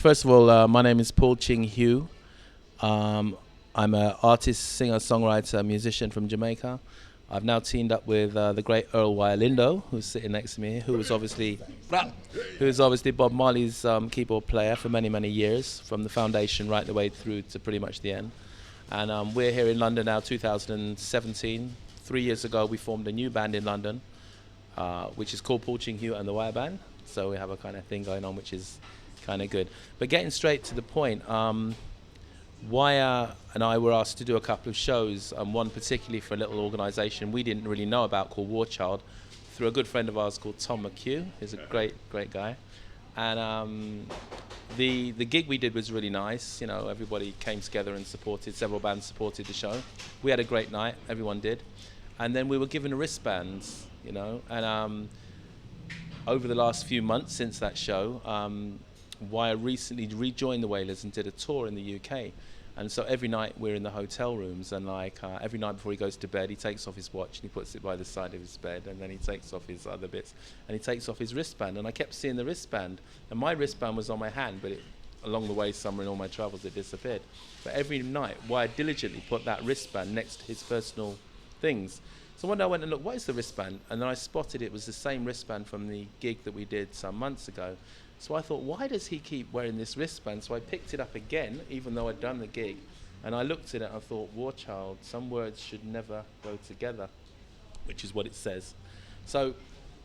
First of all, my name is Paul Ching Hue. I'm an artist, singer, songwriter, musician from Jamaica. I've now teamed up with the great Earl Wya Lindo, who's sitting next to me, who is obviously Bob Marley's keyboard player for many, many years, from the foundation right the way through to pretty much the end. And we're here in London now, 2017. 3 years ago, we formed a new band in London, which is called Paul Ching Hue and the Wire Band. So we have a kind of thing going on, which is kind of good. But getting straight to the point, Wya and I were asked to do a couple of shows, one particularly for a little organisation we didn't really know about called War Child, through a good friend of ours called Tom McHugh, who's a great guy. And the gig we did was really nice. You know, everybody came together and supported. Several bands supported the show. We had a great night. Everyone did. And then we were given wristbands. You know, and over the last few months since that show, Wya recently rejoined the Wailers and did a tour in the UK. And so every night we're in the hotel rooms, and every night before he goes to bed, he takes off his watch and he puts it by the side of his bed, and then he takes off his other bits, and he takes off his wristband. And I kept seeing the wristband, and my wristband was on my hand, but along the way somewhere in all my travels it disappeared. But every night Wya diligently put that wristband next to his personal things. So one day I went and looked, what is the wristband? And then I spotted it was the same wristband from the gig that we did some months ago. So I thought, why does he keep wearing this wristband? So I picked it up again, even though I'd done the gig, and I looked at it and I thought, War Child, some words should never go together, which is what it says. So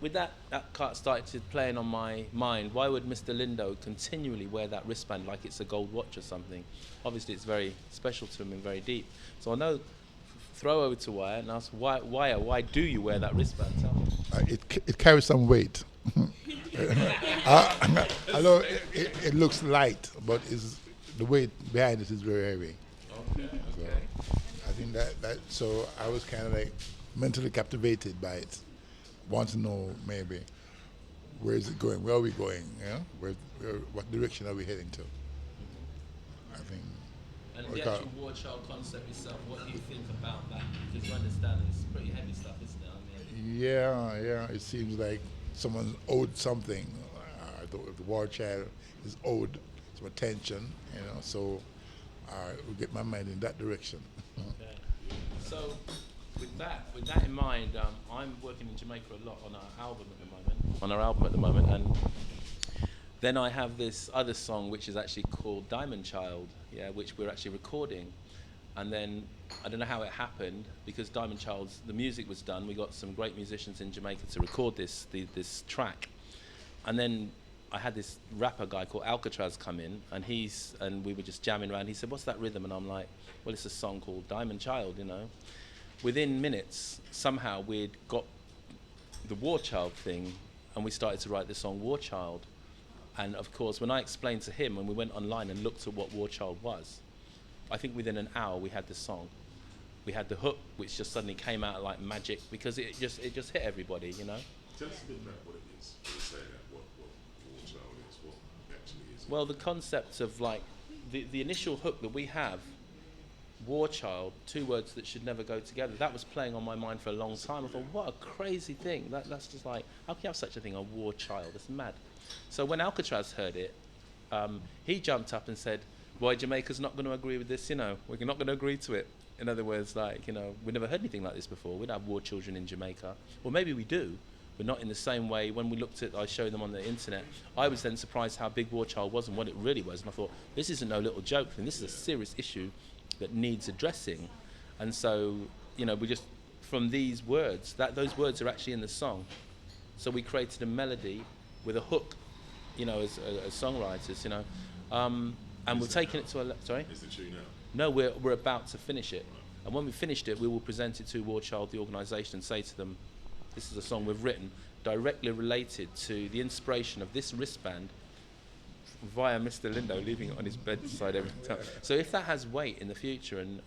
with that card started playing on my mind, why would Mr. Lindo continually wear that wristband like it's a gold watch or something? Obviously it's very special to him and very deep. So I throw over to Wya and ask, why do you wear that wristband? Tell me. It carries some weight. I know it looks light, but the weight behind it is very heavy. Okay. So I think that so I was kind of like mentally captivated by it. Want to know maybe where is it going? Where are we going? Yeah, what direction are we heading to? I think. And the actual War Child concept itself, what do you think about that? Because you understand it's pretty heavy stuff, isn't it? I mean, yeah. It seems like someone owed something. The War Child is owed some attention, so we get my mind in that direction. Okay. So with that in mind, I'm working in Jamaica a lot on our album at the moment, and then I have this other song which is actually called Diamond Child, which we're actually recording. And then I don't know how it happened, because Diamond Child's, the music was done. We got some great musicians in Jamaica to record this track. And then I had this rapper guy called Alcatraz come in, and we were just jamming around. He said, "What's that rhythm?" And I'm like, "Well, it's a song called Diamond Child, Within minutes, somehow we'd got the War Child thing, and we started to write the song War Child. And of course, when I explained to him, and we went online and looked at what War Child was, I think within an hour we had the song. We had the hook, which just suddenly came out like magic, because it just hit everybody, Tell us a bit about what it is. Say that what War Child is, what actually is. Well, the concept of like the initial hook that we have, War Child, two words that should never go together. That was playing on my mind for a long time. I thought, what a crazy thing. That's just like, how can you have such a thing, a War Child? That's mad. So when Alcatraz heard it, he jumped up and said, "Boy, Jamaica's not going to agree with this, We're not going to agree to it." In other words, we never heard anything like this before. We don't have war children in Jamaica. Well, maybe we do, but not in the same way. When we looked I showed them on the internet, I was then surprised how big War Child was and what it really was. And I thought, this isn't no little joke thing. This is a serious issue that needs addressing. And so, we just, from these words, those words are actually in the song. So we created a melody with a hook, as songwriters, and we're taking it to a sorry? Is the tune out? No, we're about to finish it. And when we finished it, we will present it to War Child, the organisation, and say to them, this is a song we've written directly related to the inspiration of this wristband via Mr. Lindo leaving it on his bedside every time. So if that has weight in the future and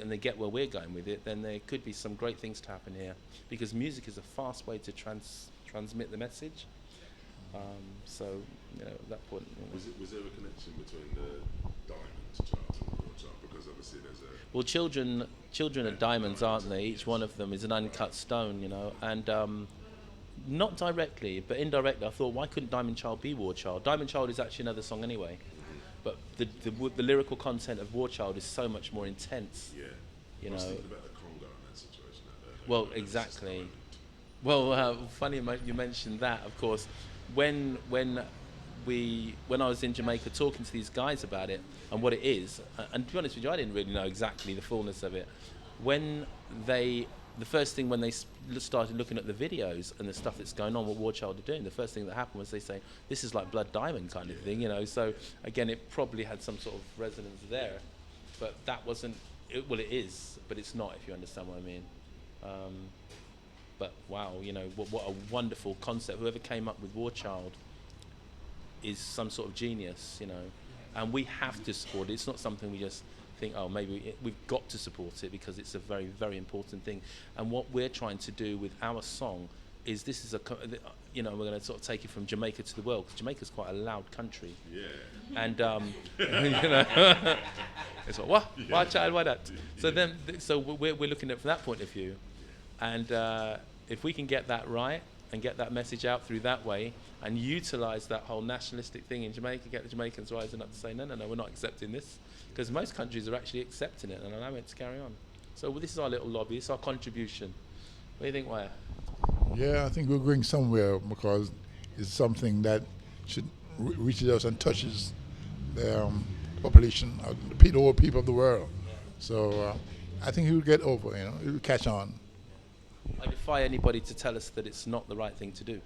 they get where we're going with it, then there could be some great things to happen here, because music is a fast way to transmit the message. At that point, was there a connection between the Diamond Child and the War Child? Because obviously there's a... Well, children are diamonds, aren't they? Each one of them is an uncut stone, and not directly, but indirectly, I thought, why couldn't Diamond Child be War Child? Diamond Child is actually another song anyway, but the lyrical content of War Child is so much more intense. Yeah. You I was know. thinking about the Congo in that situation. Well, exactly. Well, funny you mentioned that. Of course, when I was in Jamaica talking to these guys about it and what it is, and to be honest with you, I didn't really know exactly the fullness of it. The first thing when they started looking at the videos and the stuff that's going on, what War Child are doing, the first thing that happened was they say, this is like Blood Diamond kind of thing, you know. So again, it probably had some sort of resonance there, but that wasn't. Well, it is, but it's not, if you understand what I mean. But wow, you know, what a wonderful concept. Whoever came up with War Child is some sort of genius, you know. And we have to support it. It's not something we just think, oh, maybe we've got to support it because it's a very, very important thing. And what we're trying to do with our song is this is you know, we're going to sort of take it from Jamaica to the world, because Jamaica's quite a loud country. Yeah. And you know, it's like, what? Yeah. Why child? Why that? So then, so we're looking at it from that point of view, and if we can get that right and get that message out through that way, and utilize that whole nationalistic thing in Jamaica, get the Jamaicans rising up to say, no, we're not accepting this, because most countries are actually accepting it and allow it to carry on. So this is our little lobby. It's our contribution. What do you think, Wya? Yeah, I think we're going somewhere because it's something that should reaches us and touches the population, the whole people of the world. So I think he will get over, you know, he will catch on. I defy anybody to tell us that it's not the right thing to do.